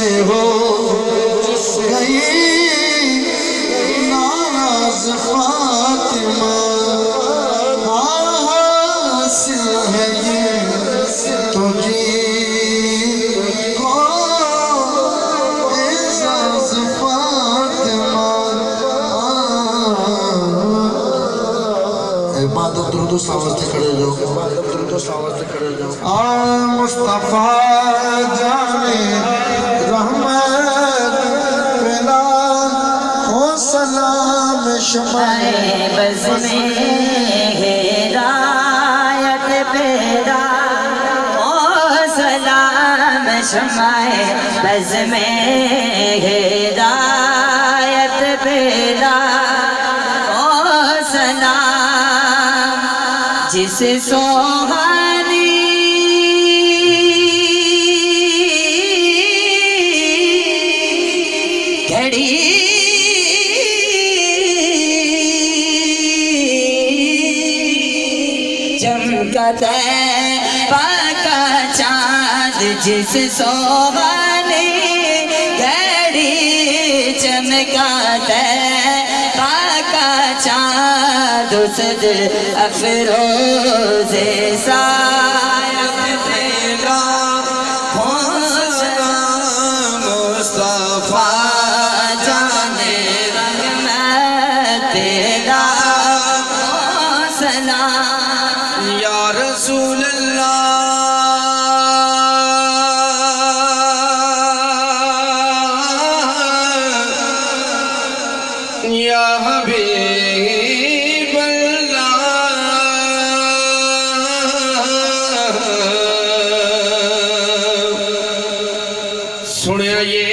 سے ہو گئی ناراض فاطمہ حاصل ہے یہ تجھے کو اعزاز فاطمہ عبادت درود و سلام سے کھڑے جاؤ مصطفیٰ جانے رحمت پلا ہو سلام شمع بز میں ہدایت پیدا ہو سلام شمع بز میں ہدایت پیدا ہو سلام جس سوہانی گھڑی چمکتا پاکا چاند جس سوہانی گھڑی چمکتا پاکا چاند اس دل افروز سایہ تیرا ہو سلام مصطفیٰ جانے رحمت تیرا ہو سلام یا رسول اللہ یا حبیب اللہ سنیا یہ